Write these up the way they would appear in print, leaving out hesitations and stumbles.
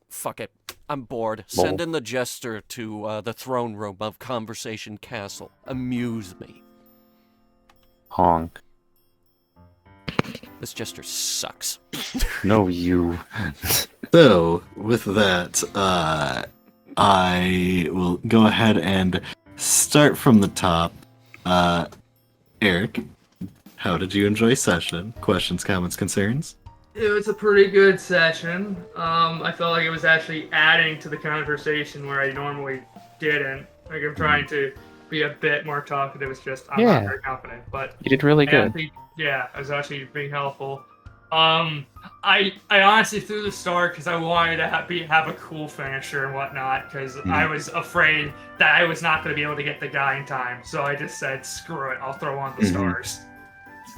Fuck it. I'm bored. Send in the jester to the throne room of Conversation Castle. Amuse me. Honk. This jester sucks. No, you. So, with that, I will go ahead and start from the top. Eric, how did you enjoy session? Questions, comments, concerns? It was a pretty good session. I felt like it was actually adding to the conversation where I normally didn't. Like, I'm trying to be a bit more talkative. It's just I'm not very confident. But You did really good. I was actually being helpful. I honestly threw the start because I wanted to have a cool finisher and whatnot, because I was afraid that I was not going to be able to get the guy in time. So I just said, screw it, I'll throw on the stars.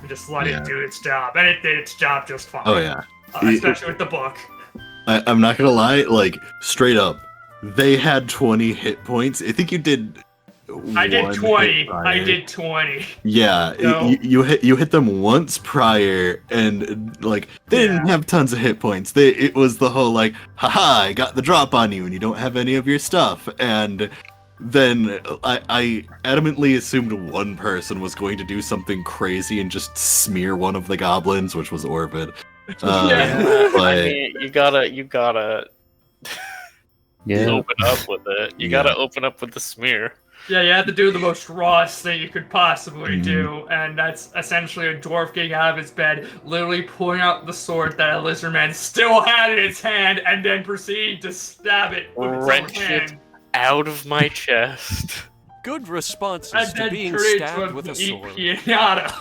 And just let it do its job. And it did its job just fine. Oh, yeah. Especially with the book. I'm not gonna lie, like, straight up, they had 20 hit points. I think you did. I did 20. I did 20. Yeah, So, you hit them once prior, and like they didn't have tons of hit points. It was the whole like, haha, I got the drop on you, and you don't have any of your stuff. And then I adamantly assumed one person was going to do something crazy and just smear one of the goblins, which was Orvid. But I mean, you gotta Yeah. open up with it. You gotta open up with the smear. yeah, you have to do the most rawest thing you could possibly do, and that's essentially a dwarf getting out of his bed, literally pulling out the sword that a lizard man still had in his hand, and then proceeding to stab it with its own Wrench hand. it out of my chest. Good responses And to then being turn it stabbed into with a sword. piñata.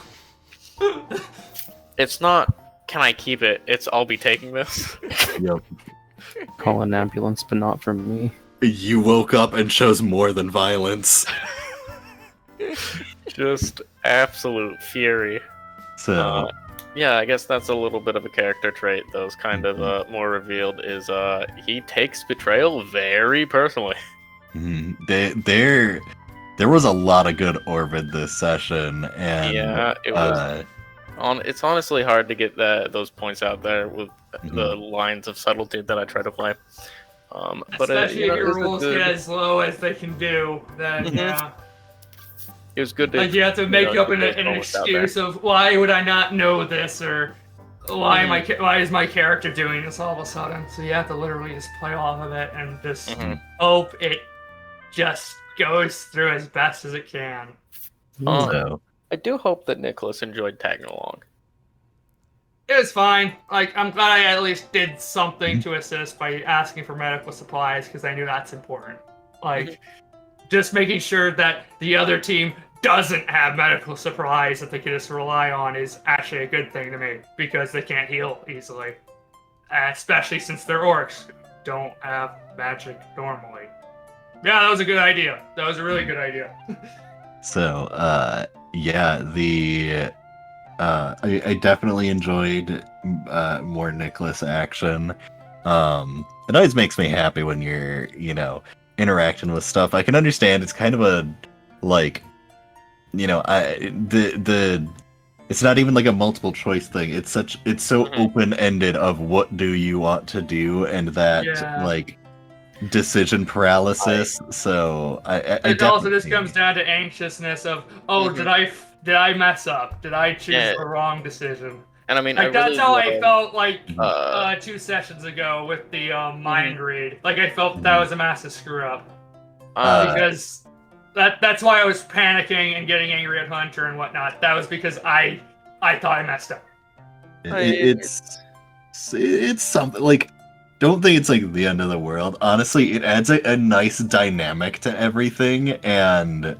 It's not, can I keep it? It's, I'll be taking this. Yep. Call an ambulance, but not from me. You woke up and chose more than violence. Just absolute fury. So Yeah, I guess that's a little bit of a character trait that was kind of more revealed, is he takes betrayal very personally. there was a lot of good Orvid this session, and Yeah, it was. It's honestly hard to get those points out there with the lines of subtlety that I try to play. But Especially you know, if your rules get as low as they can do, then yeah. It was good to. Like you have to make up an get those moments out there. excuse of why would I not know this, or why is my character doing this all of a sudden? So you have to literally just play off of it and just hope it just goes through as best as it can. so I do hope that Nicholas enjoyed tagging along. It was fine. Like, I'm glad I at least did something to assist by asking for medical supplies, because I knew that's important. Like, just making sure that the other team doesn't have medical supplies that they can just rely on is actually a good thing to me, because they can't heal easily. Especially since they're orcs who don't have magic normally. Yeah, that was a good idea. That was a really good idea. So, yeah, I definitely enjoyed more Nicholas action. It always makes me happy when you're, interacting with stuff. I can understand it's kind of a, like, it's not even like a multiple choice thing. It's so open-ended of what do you want to do, and that, like, decision paralysis. So It also just comes down to anxiousness of, did I mess up? Did I choose the wrong decision? And I mean, like, that's how I felt like 2 sessions ago with the mind read. Like, I felt that was a massive screw up. Because that's why I was panicking and getting angry at Hunter and whatnot. That was because I thought I messed up. It's something like, don't think it's like the end of the world. Honestly, it adds a nice dynamic to everything, and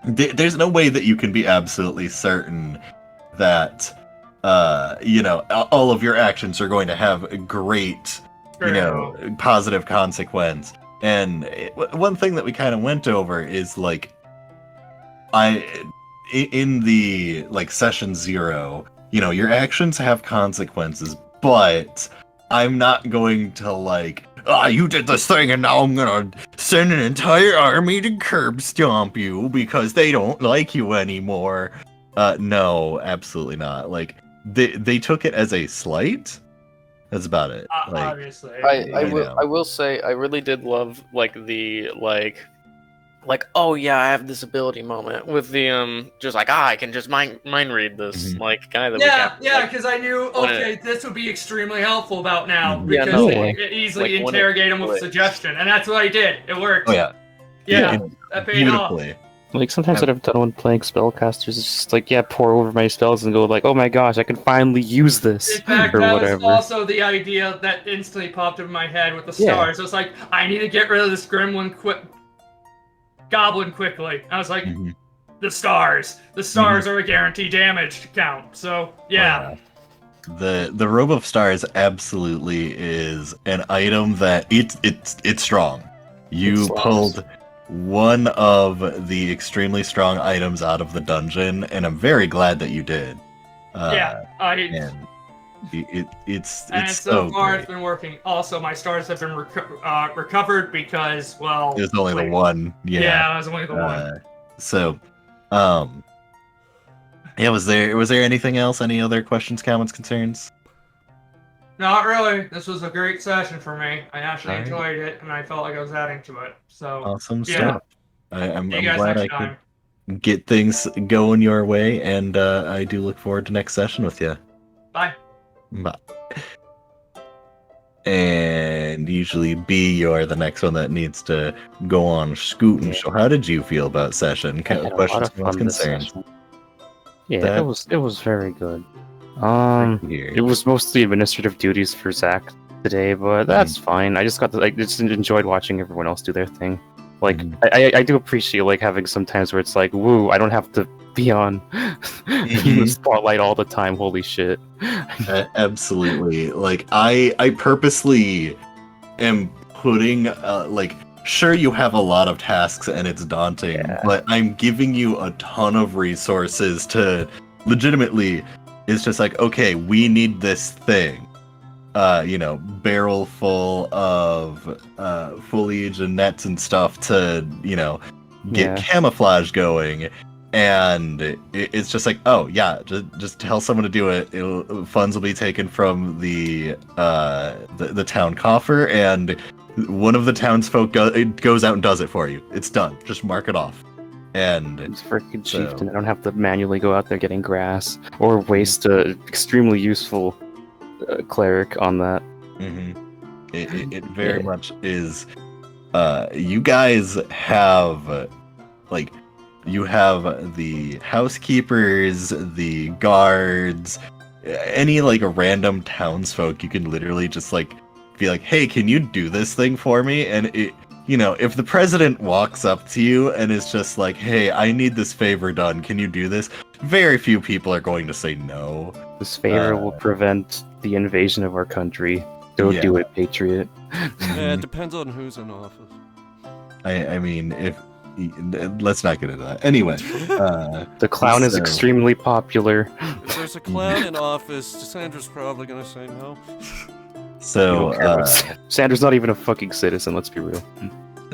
there's no way that you can be absolutely certain that all of your actions are going to have a great positive consequence. And one thing that we kind of went over is like, in the like session 0, your actions have consequences, but I'm not going to like, you did this thing and now I'm gonna send an entire army to curb stomp you because they don't like you anymore. No, absolutely not. Like, they took it as a slight, That's about it. Like, Obviously. I will say I really did love oh yeah, I have this ability moment with the just like I can just mind read this like guy that we got. Because I knew this would be extremely helpful about now Mhm. because Yeah, no. it easily Like, when interrogate him it with clicks. suggestion, and that's what I did. It worked. oh yeah, Yeah, it- that paid off. beautifully. Like sometimes what I've done when playing spellcasters is just like, yeah, pour over my spells and go like, oh my gosh, I can finally use this In fact, or that whatever. was also the idea that instantly popped in my head with the Yeah. stars. It was like, I need to get rid of this goblin quickly. I was like, Mhm. the stars. The stars are a guaranteed damage count. So yeah. The Robe of Stars absolutely is an item that it's strong. You It pulled one of the extremely strong items out of the dungeon, and I'm very glad that you did. And It's so so far great. it's been working. Also, my stars have been recovered because, well, It was only the one. Yeah, it was only the one. So, yeah. Was there anything else? Any other questions, comments, concerns? Not really. This was a great session for me. I actually Alright. enjoyed it, and I felt like I was adding to it. So, Awesome yeah. stuff. I'm see you guys glad next I time. could get things going your way, and I do look forward to next session with you. Bye. Bye. And usually B, you're the next one that needs to go on scooting. So how did you feel about session? I had a lot Questions, of fun this concerns? session. Yeah, That- it was very good. Here. It was mostly administrative duties for Zach today, but that's fine. I just got to just enjoyed watching everyone else do their thing. Like Mhm. I do appreciate like having some times where it's like, woo, I don't have to be on the spotlight all the time. Holy shit! Absolutely. Like I purposely am putting sure you have a lot of tasks and it's daunting, Yeah. but I'm giving you a ton of resources to legitimately. It's just like, okay, we need this thing. Barrel full of foliage and nets and stuff to, get Yeah. camouflage going. And it's just like, oh yeah, just tell someone to do it. Funds will be taken from the town coffer, and one of the townsfolk goes out and does it for you. It's done. Just mark it off. And It's freaking So- chieftain. I don't have to manually go out there getting grass or waste a extremely useful cleric on that. mhm. It very much is. You guys have you have the housekeepers, the guards, any a random townsfolk. You can literally just be like, hey, can you do this thing for me? And if the president walks up to you and is just like, hey, I need this favor done, can you do this? Very few people are going to say no. This favor will prevent the invasion of our country. Go Yeah. do it, patriot. Yeah, it depends on who's in office. I mean, if let's not get into that. Anyway, The clown is So- extremely popular. If there's a clown in office, Sandra's probably gonna say no. You don't care about so Sanders not even a fucking citizen, let's be real.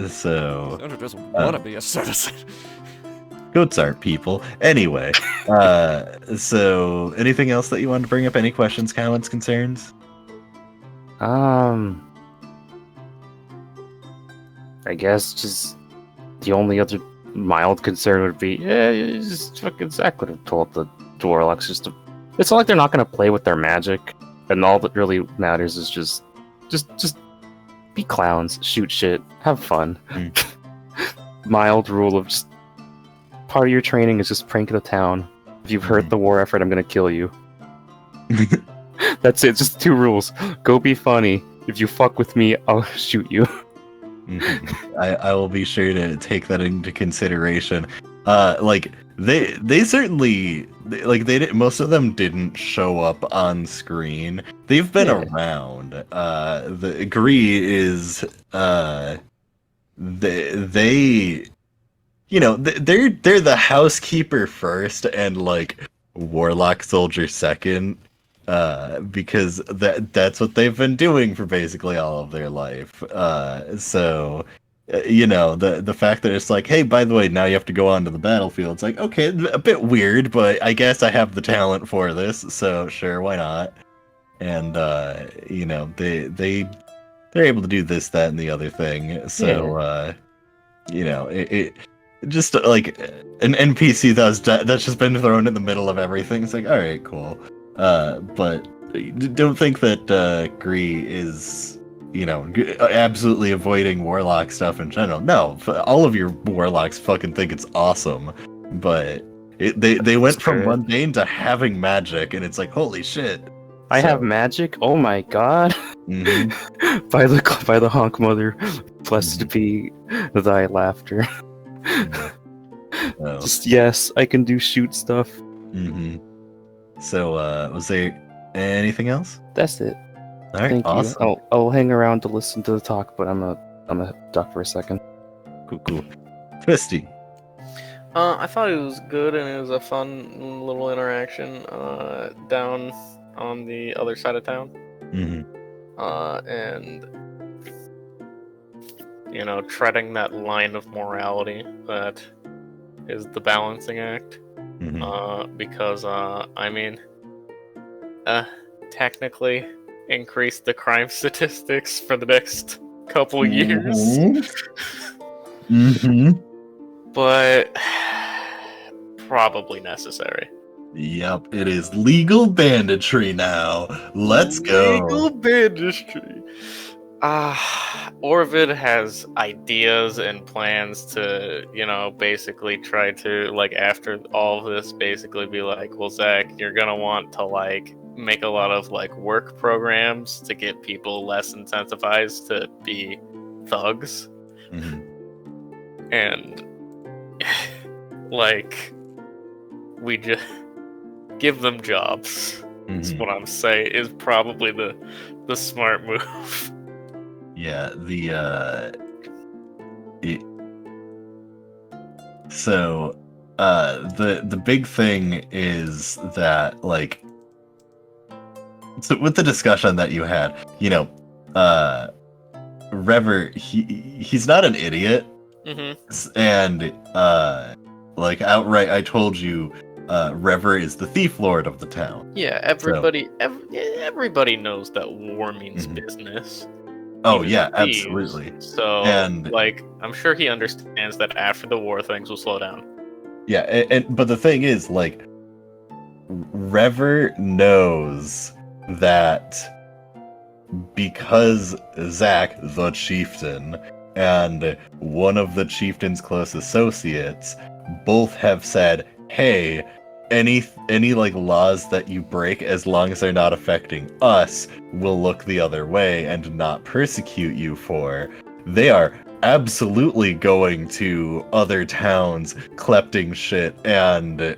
Sandra doesn't want to be a citizen. goats aren't people. Anyway, so anything else that you wanted to bring up? Any questions, comments, concerns? I guess just the only other mild concern would be, just fucking Zach would have told the Dwarlocks it's not like they're not gonna play with their magic, and all that really matters is just be clowns, shoot shit, have fun. Mild rule of just part of your training is just prank the town. If you've hurt the war effort, I'm gonna kill you. That's it, just 2 rules. Go be funny. If you fuck with me, I'll shoot you. I will be sure to take that into consideration. They certainly most of them didn't show up on screen. They've been Yeah. around. The agree is they're the housekeeper first and warlock soldier second. Because that's what they've been doing for basically all of their life. The fact that it's hey, by the way, now you have to go onto the battlefield. It's okay, a bit weird, but I guess I have the talent for this, so sure, why not? and they're able to do this, that, and the other thing. So it just like an NPC that's just been thrown in the middle of everything. It's like, all right, cool. But don't think that Gree is absolutely avoiding warlock stuff in general. No, all of your warlocks fucking think it's awesome, but they went from mundane to having magic, and it's like, holy shit. I have magic. Oh my god! Mm-hmm. by the honk mother, blessed be thy laughter. Oh. Just yes, I can do shoot stuff. Mm-hmm. So, was there anything else? That's it. All right, Thank awesome. you. I'll hang around to listen to the talk, but I'm a duck for a second. Cool. Twisty. I thought it was good, and it was a fun little interaction down on the other side of town. Mm-hmm. And treading that line of morality that is the balancing act. Mm-hmm. Because technically increase the crime statistics for the next couple years. Mm-hmm. But probably necessary. Yep, it is legal banditry now. Let's go. Legal banditry. Orvid has ideas and plans to, basically try to, after all of this, basically be like, well, Zach, you're gonna want to, make a lot of, work programs to get people less incentivized to be thugs. Mm-hmm. And, we just give them jobs. That's what I'm saying is probably the smart move. Yeah, the big thing is that so with the discussion that you had, Rever, he's not an idiot. Mm-hmm. And outright I told you Rever is the thief lord of the town. Yeah, everybody knows that war means business. Oh Even yeah, thieves. absolutely. So, and I'm sure he understands that after the war, things will slow down. Yeah, but the thing is, Rever knows that because Zach, the chieftain, and one of the chieftain's close associates both have said, hey, any laws that you break, as long as they're not affecting us, will look the other way and not persecute you for. They are absolutely going to other towns, klepting shit, and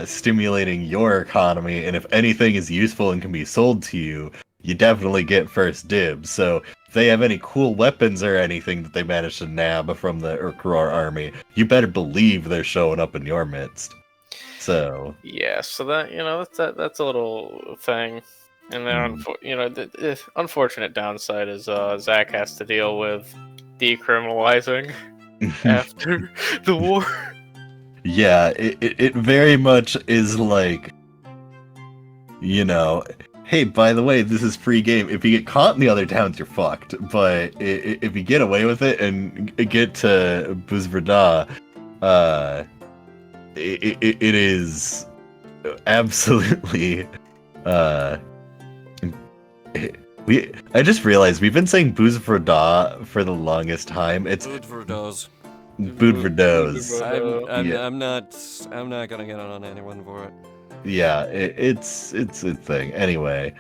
stimulating your economy, and if anything is useful and can be sold to you, you definitely get first dibs. So if they have any cool weapons or anything that they manage to nab from the Urkror army, you better believe they're showing up in your midst. So yeah, so that that's a little thing, and then the unfortunate downside is Zach has to deal with decriminalizing after the war. Yeah, it very much is hey, by the way, this is free game. If you get caught in the other towns, you're fucked. But if you get away with it and get to Buzverda, it is absolutely I just realized we've been saying Buzverda for the longest time. It's Budverdos. Budverdos. I'm not gonna get on anyone for it. Yeah, it's a thing. Anyway,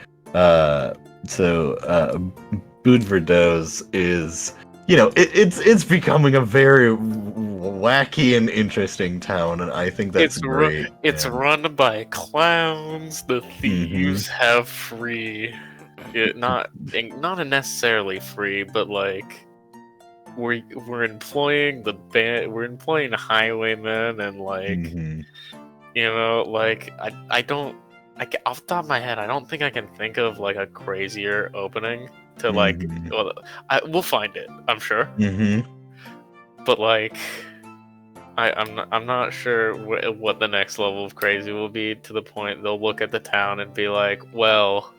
Budverdos is, it's becoming a very wacky and interesting town, and I think that's great. It's run by clowns. The thieves have free, not necessarily free, but we're employing the band. We're employing highwaymen and I don't. Off the top of my head, I don't think I can think of a crazier opening to we'll find it, I'm sure. But I'm not sure what the next level of crazy will be, to the point they'll look at the town and be like, well,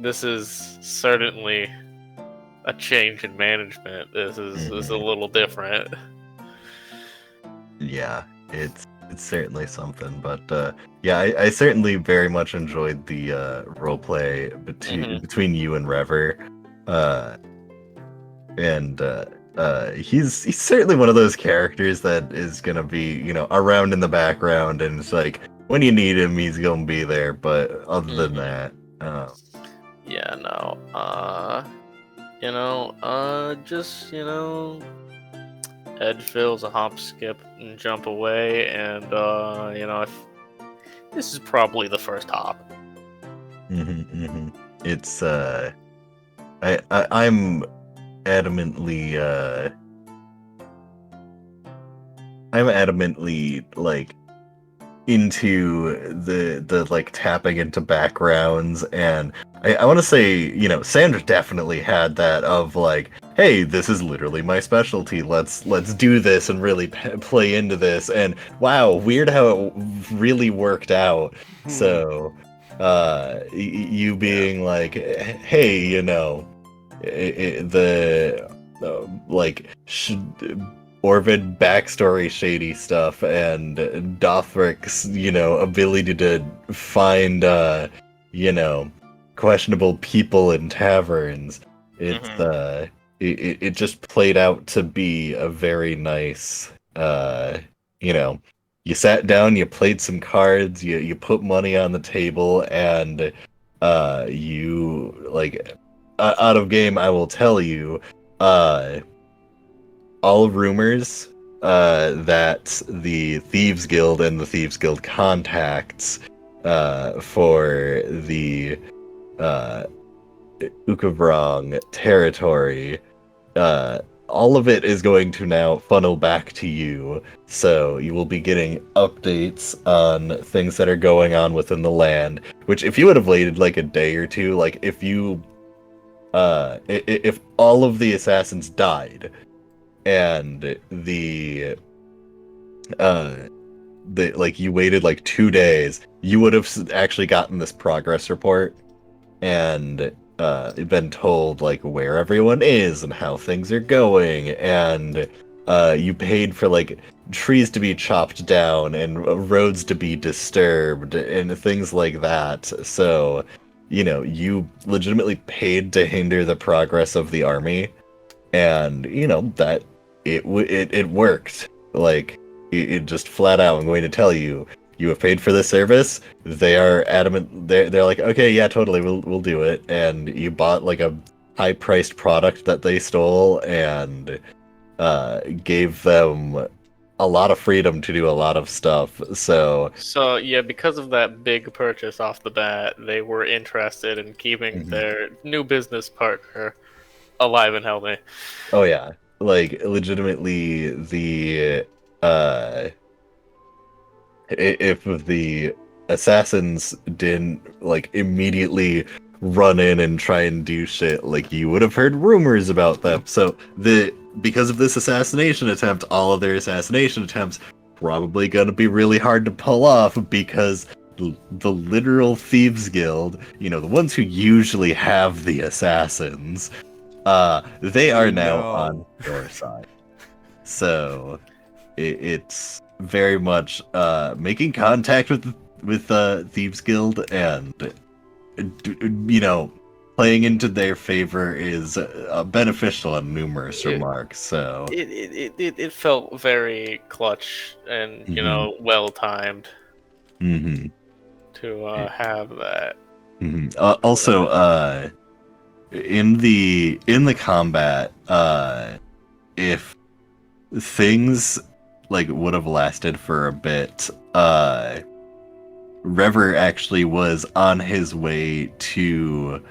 this is certainly a change in management. This is a little different. Yeah, it's certainly something, but yeah, I certainly very much enjoyed the roleplay between you and Rever, and he's certainly one of those characters that is gonna be around in the background, and it's like when you need him, he's gonna be there. But other than that, yeah, no, just Edgeville's a hop, skip, and jump away, and this is probably the first hop. It's I'm adamantly like into the like tapping into backgrounds, and I want to say Sandra definitely had that of like, hey, this is literally my specialty, let's do this and really play into this, and wow, weird how it really worked out. So you being like, hey, Orvid backstory shady stuff, and Dothric's, ability to find, questionable people in taverns. It's, it just played out to be a very nice, you sat down, you played some cards, you put money on the table, and, you, like, out of game, I will tell you, all rumors that the Thieves Guild and the Thieves Guild contacts for the Ukavrong territory, all of it is going to now funnel back to you. So you will be getting updates on things that are going on within the land, which if you would have waited like a day or two, like if you if all of the assassins died, and the like you waited like 2 days, you would have actually gotten this progress report and been told like where everyone is and how things are going, and you paid for like trees to be chopped down and roads to be disturbed and things like that. So you legitimately paid to hinder the progress of the army, and that it worked. Like it just flat out, I'm going to tell you, you have paid for this service. They are adamant. They're like, okay, yeah, totally, we'll do it. And you bought like a high priced product that they stole, and gave them a lot of freedom to do a lot of stuff. So yeah, because of that big purchase off the bat, they were interested in keeping their new business partner alive and healthy. Oh yeah, like legitimately, the if the assassins didn't like immediately run in and try and do shit, like you would have heard rumors about them. So because of this assassination attempt, all of their assassination attempts probably gonna be really hard to pull off, because the literal Thieves Guild, the ones who usually have the assassins, they are now on your side. So it's very much making contact with Thieves Guild, and playing into their favor is beneficial on numerous remarks. So it felt very clutch and well timed to have that. Also, in the combat, if things like would have lasted for a bit, Rever actually was on his way to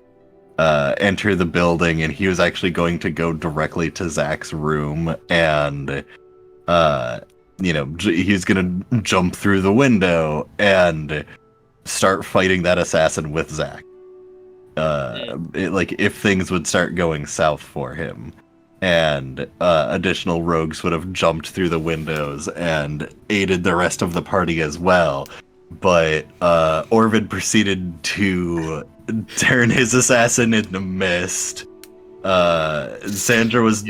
enter the building, and he was actually going to go directly to Zach's room, and he's gonna jump through the window and start fighting that assassin with Zach. Like if things would start going south for him, and additional rogues would have jumped through the windows and aided the rest of the party as well. But Orvid proceeded to turn his assassin into mist. Sandra was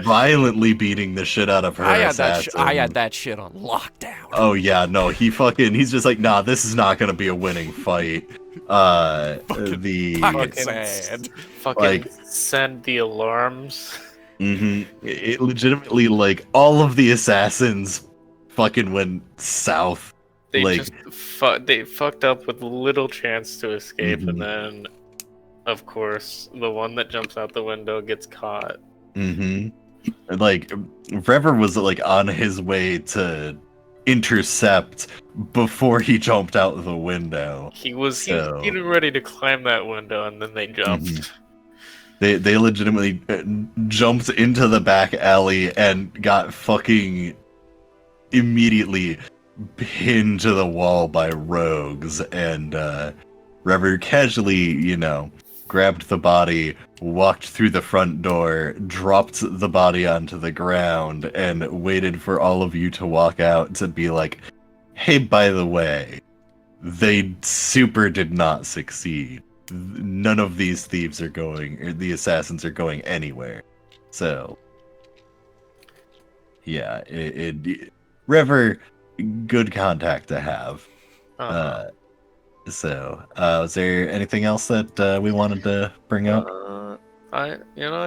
violently beating the shit out of her assassin. I had that shit on lockdown. Oh yeah, no, he's just like, nah, this is not gonna be a winning fight. Fucking sad. Fucking like- send the alarms. It legitimately, like, all of the assassins fucking went south. They Like- just they fucked up with little chance to escape, Mhm. and then, of course, the one that jumps out the window gets caught. Like, Rever was like on his way to intercept before he jumped out the window. He was So- getting ready to climb that window, and then they jumped. They legitimately jumped into the back alley and got fucking immediately pinned to the wall by rogues, and Rever casually, grabbed the body, walked through the front door, dropped the body onto the ground, and waited for all of you to walk out to be like, hey, by the way, they super did not succeed. None of these thieves are going, or the assassins are going anywhere. So, yeah, Rever, good contact to have. So, was there anything else that we wanted to bring up? I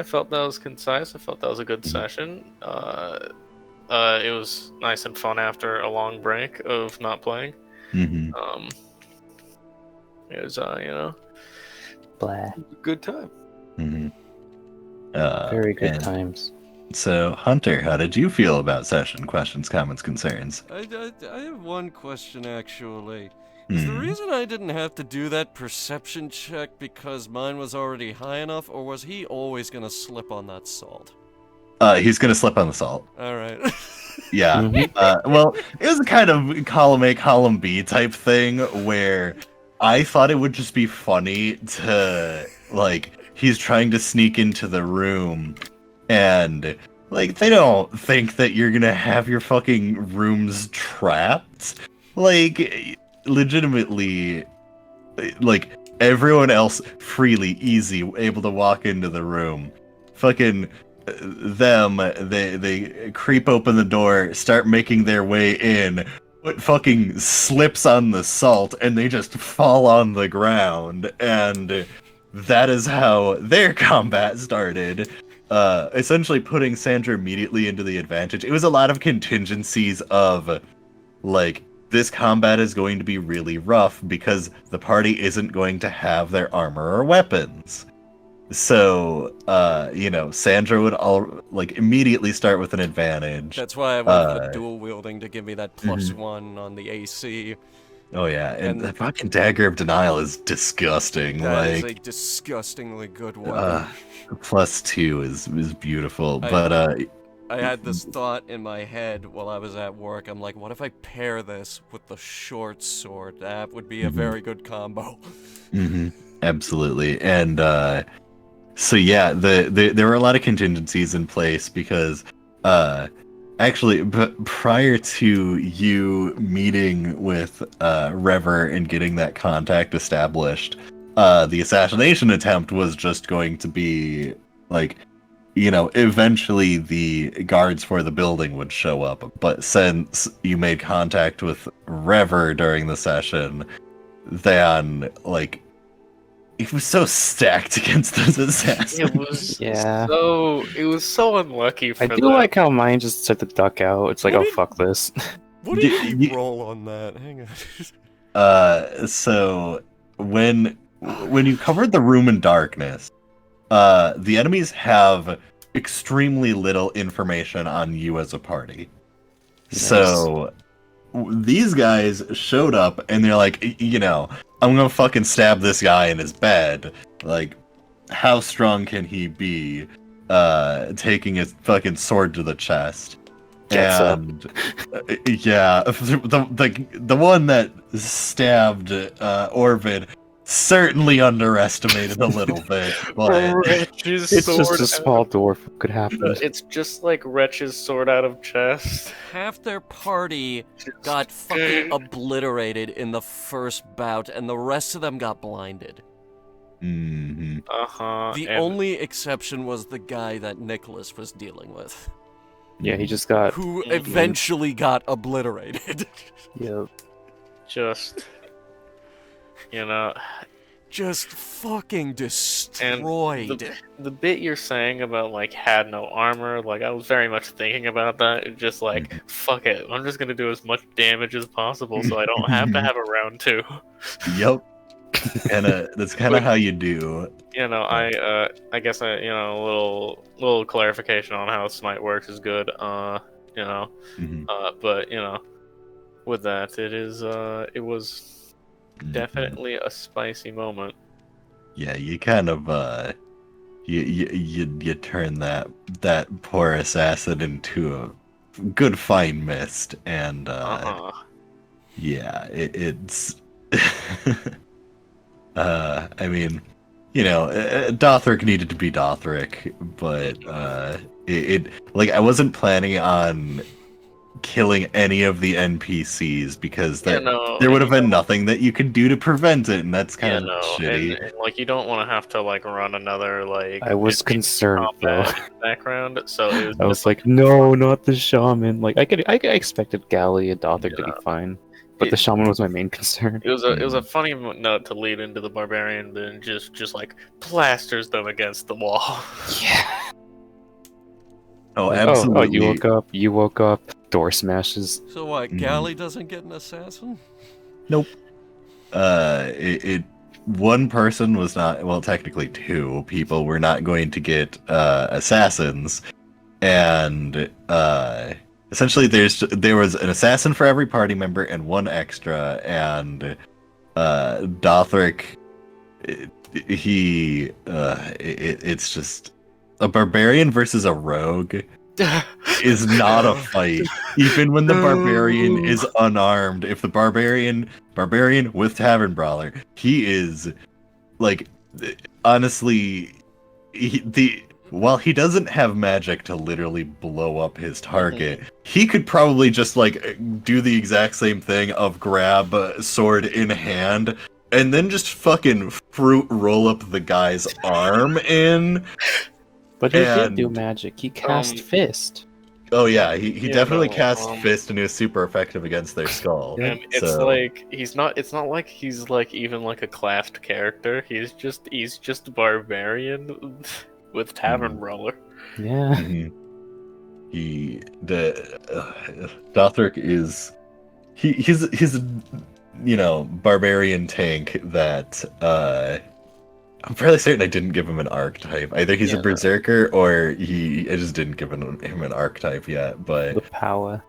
felt that was concise. I felt that was a good session. It was nice and fun after a long break of not playing. It was, Blah. good time. Very good and times. So, Hunter, how did you feel about session? Questions, comments, concerns? I have one question, actually. Is the Hmm. reason I didn't have to do that perception check because mine was already high enough, or was he always gonna slip on that salt? He's gonna slip on the salt. Alright. Yeah. Well, it was a kind of column A, column B type thing where I thought it would just be funny to, like, he's trying to sneak into the room and, like, they don't think that you're gonna have your fucking rooms trapped. Like, legitimately, like, everyone else freely, easy, able to walk into the room. Fucking them, they creep open the door, start making their way in, but fucking slips on the salt, and they just fall on the ground, and that is how their combat started. Essentially putting Sandra immediately into the advantage. It was a lot of contingencies of, like, this combat is going to be really rough because the party isn't going to have their armor or weapons. So, Sandra would immediately start with an advantage. That's why I went for the dual wielding to give me that +1 on the AC. Oh yeah, and And- the fucking Dagger of Denial is disgusting. That is a disgustingly good weapon. +2 is beautiful, I- but I had this thought in my head while I was at work. I'm like, what if I pair this with the short sword? That would be a very good combo. absolutely. And so yeah, there were a lot of contingencies in place because actually, prior to you meeting with Rever and getting that contact established, the assassination attempt was just going to be like, eventually the guards for the building would show up. But since you made contact with Rever during the session, then, like, it was so stacked against those assassins. It was Yeah. it was so unlucky for I do them. like how mine just started to duck out. It's like, What oh, did- fuck this. What did you roll on that? Hang on. So when you covered the room in darkness, the enemies have extremely little information on you as a party. So these guys showed up and they're like, I'm gonna fucking stab this guy in his bed. Like, how strong can he be? Taking his fucking sword to the chest. Gets up. And yeah, the one that stabbed Orvid certainly underestimated a little bit, but Wretch's It's just sword a small dwarf. What could happen? It's just like Wretch's sword out of chest. Half their party got fucking obliterated in the first bout, and the rest of them got blinded. hmm The and only exception was the guy that Nicholas was dealing with, Yeah, he just got. who Mhm. eventually got obliterated. Yeah. just, you know, Just fucking destroyed. the bit you're saying about like had no armor, like I was very much thinking about that. It's just like fuck it, I'm just gonna do as much damage as possible so I don't have to have a round two. Yep. And that's kind of how you do. You know, I guess I a little clarification on how smite works is good. You know, Mhm. but with that, it was Mhm. definitely a spicy moment. Yeah, you kind of you turn that poor assassin into a good fine mist, and yeah, it's I mean, Dothric needed to be Dothric, but like I wasn't planning on killing any of the NPCs because You that know, there and would you have been nothing that you could do to prevent it, and that's kind you of know, shitty. and like you don't want to have to like run another like I was NPC concerned, though. combat in the background. So it was I was just like, no, not the shaman. Like, I expected Galley and Dothric to be Yeah. fine, but the It- shaman was my main concern. it was a funny note to lead into the barbarian, then just like plasters them against the wall. Yeah. Oh, Like, absolutely. you woke up, door smashes. So what, Galley doesn't get an assassin? Nope. It one person was not, well, technically two people were not going to get assassins, and essentially there was an assassin for every party member and one extra, and Dothric, it's just a barbarian versus a rogue is not a fight. Even when the barbarian is unarmed, if the barbarian with tavern brawler, he is like honestly while he doesn't have magic to literally blow up his target, he could probably just like do the exact same thing of grab a sword in hand and then just fucking fruit roll up the guy's arm in. But he did do And- magic. He cast Um, fist. Oh yeah, he You definitely know, cast fist and he was super effective against their skull. Yeah. and it's So- like it's not like he's like even like a classed character. He's just a barbarian with tavern brawler. Yeah. Mhm. Dothric is he's barbarian tank that I'm fairly certain I didn't give him an archetype. Either he's a Yeah. berserker or I just didn't give him an archetype yet. But The power.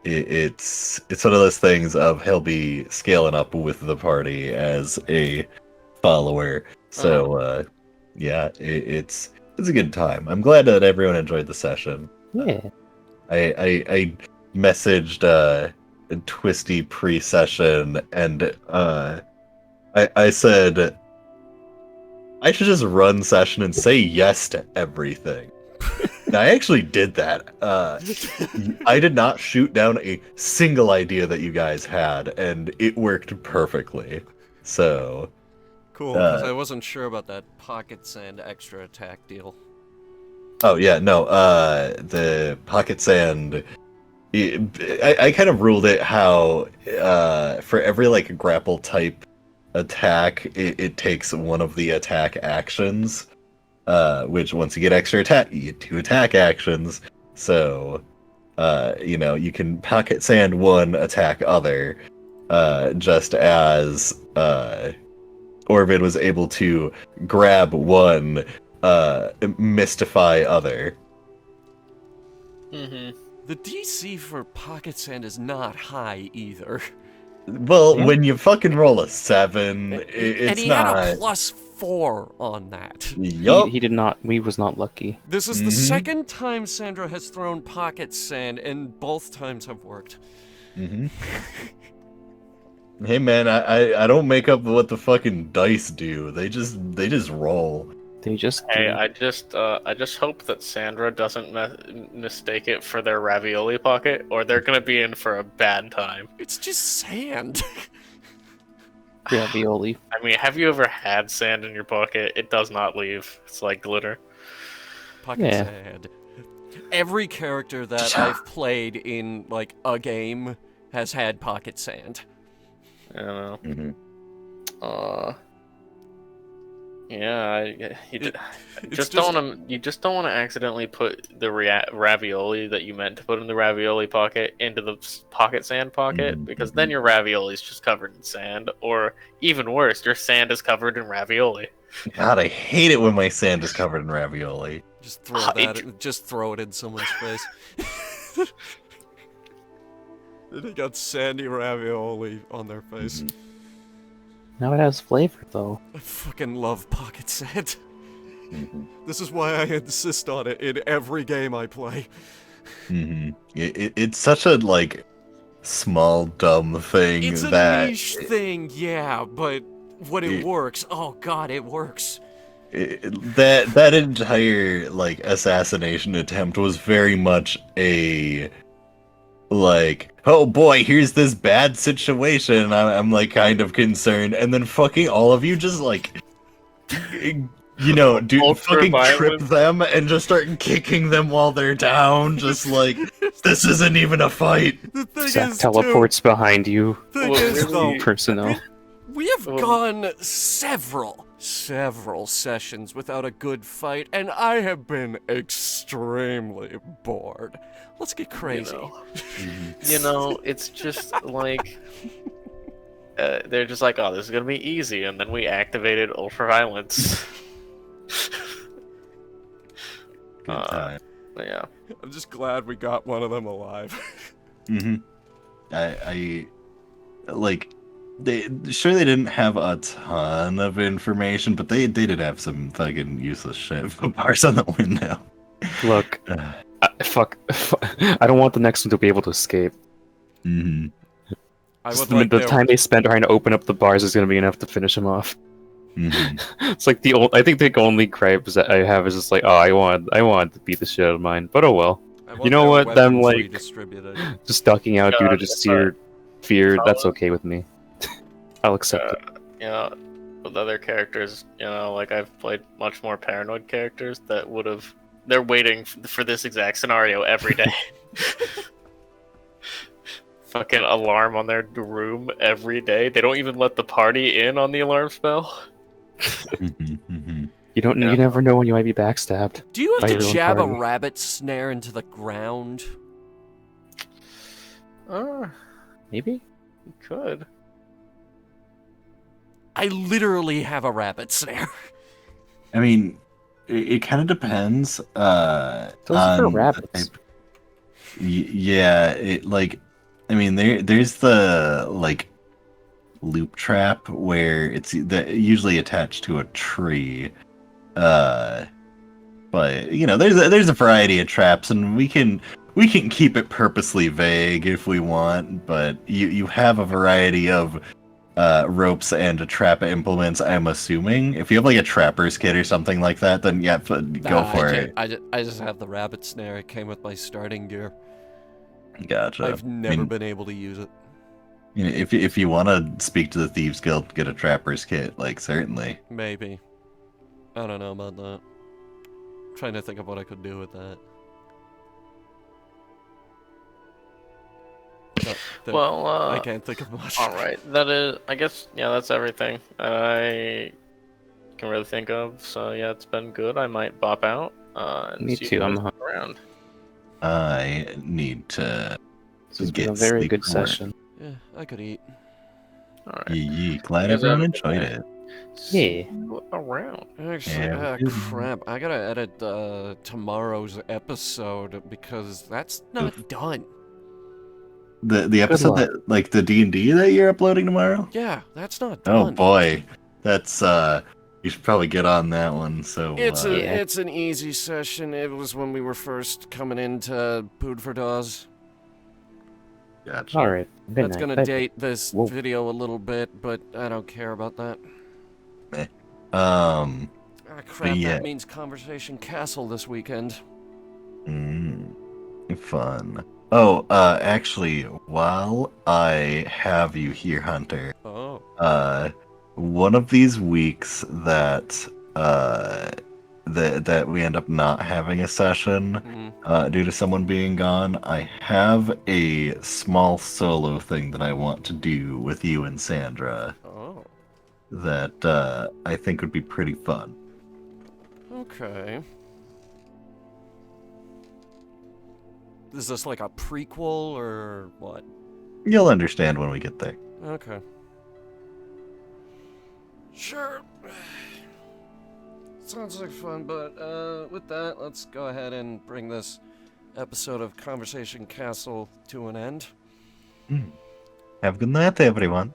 it's one of those things of he'll be scaling up with the party as a follower. So yeah, it's a good time. I'm glad that everyone enjoyed the session. Yeah. I messaged Twisty pre-session and I said I should just run session and say yes to everything. And I actually did that. I did not shoot down a single idea that you guys had, and it worked perfectly. So, Cool, because I wasn't sure about that pocket sand extra attack deal. oh yeah, no, the pocket sand. I kind of ruled it how for every like grapple type attack, it takes one of the attack actions. Which once you get extra attack, you get 2 attack actions. So, you can pocket sand one, attack other, just as Orvid was able to grab one, mystify other. Mm-hmm. The DC for pocket sand is not high either. Well, Yeah. when you fucking roll a 7, And it's he not. had a +4 on that. Yup. He did not. He was not lucky. This is the Mhm. second time Sandra has thrown pocket sand, and both times have worked. hmm Hey man, I don't make up what the fucking dice do. They just roll. They just. Hey, do. I just hope that Sandra doesn't mistake it for their ravioli pocket, or they're gonna be in for a bad time. It's just sand. Ravioli. I mean, have you ever had sand in your pocket? It does not leave. It's like glitter. Pocket Yeah. sand. Every character that I've played in like a game has had pocket sand. I don't know. Mhm. Yeah, It's just don't want to. You just don't want to accidentally put the ravioli that you meant to put in the ravioli pocket into the pocket sand pocket, Mhm, because then your ravioli is just covered in sand, or even worse, your sand is covered in ravioli. God, I hate it when my sand is covered in ravioli. Just throw just throw it in someone's face. They got sandy ravioli on their face. Mhm. Now it has flavor though. I fucking love pocket sand. Mhm. This is why I insist on it in every game I play. Mhm. It's such a like small dumb thing It's a that niche thing, yeah, but when it works, oh god, it works. that entire like assassination attempt was very much a like, oh boy, here's this bad situation, and I'm like kind of concerned, and then fucking all of you just like, you know, do Ultra fucking trip violence. them and just start kicking them while they're down, just like, this isn't even a fight. The thing Zach is, teleports behind you. Thing Well, is, really- though, Personnel. we have Well- gone several sessions without a good fight, and I have been extremely bored. Let's get crazy. You know, it's just like they're just like, oh, this is gonna be easy, and then we activated ultraviolence. Good time. But yeah. I'm just glad we got one of them alive. Mm-hmm. I like they they didn't have a ton of information, but they did have some fucking useless shit. Bars on the window. Look, fuck. I don't want the next one to be able to escape. Mm-hmm. I would The, like the their- time they spend trying to open up the bars is going to be enough to finish him off. Mm-hmm. It's like I think the only gripes that I have is just like, oh, I want to beat the shit out of mine, but oh well. I want You know their what, them, weapons like- redistributed. Just ducking out due to God, just sheer fear, that's Follow. okay with me. I'll accept it. You know, with other characters, you know, like I've played much more paranoid characters that would have. They're waiting for this exact scenario every day. Fucking alarm on their room every day. They don't even let the party in on the alarm spell. Mm-hmm. You never know when you might be backstabbed. Do you have By to your own jab a party. rabbit snare into the ground? Maybe? You could. I literally have a rabbit snare. I mean, it kind of depends. Those are for on the rabbits. type. Yeah, it like, I mean, there's the like loop trap where it's usually attached to a tree. But you know, there's a variety of traps, and we can keep it purposely vague if we want. But you have a variety of ropes and trap implements. I'm assuming if you have like a trapper's kit or something like that, then yeah, go for it. I just have the rabbit snare. It came with my starting gear. Gotcha. I've never mean, been able to use it. You know, if you want to speak to the Thieves Guild, get a trapper's kit, like certainly. Maybe. I don't know about that. Trying to think of what I could do with that. Well, I can't think of much. all right. That is, I guess, yeah, that's everything I can really think of. So yeah, it's been good. I might bop out. And Me see you too, guys I'm hungry. around. I need to This has get been a very sleep good for work. session. Yeah, I could eat. All right. Yee. Glad You guys everyone have a good enjoyed night. it. See Yeah. you around. Actually, Yeah. crap. I gotta edit tomorrow's episode because that's not done. The episode luck. that like the D&D that you're uploading tomorrow? Yeah, that's not Oh done. boy. That's you should probably get on that one. So It's Yeah. it's an easy session. It was when we were first coming into Pood for Dawes. gotcha. Alright. Good That's night. gonna Bye. date this Whoa. video a little bit, but I don't care about that. Ah, crap, yeah. that means Conversation Castle this weekend. Fun. Oh, actually, while I have you here, Hunter, Oh. one of these weeks that that we end up not having a session due to someone being gone, I have a small solo thing that I want to do with you and Sandra Oh. that I think would be pretty fun. Okay. Is this like a prequel or what? You'll understand when we get there. Okay. Sure. Sounds like fun, but with that, let's go ahead and bring this episode of Conversation Castle to an end. Have a good night, everyone.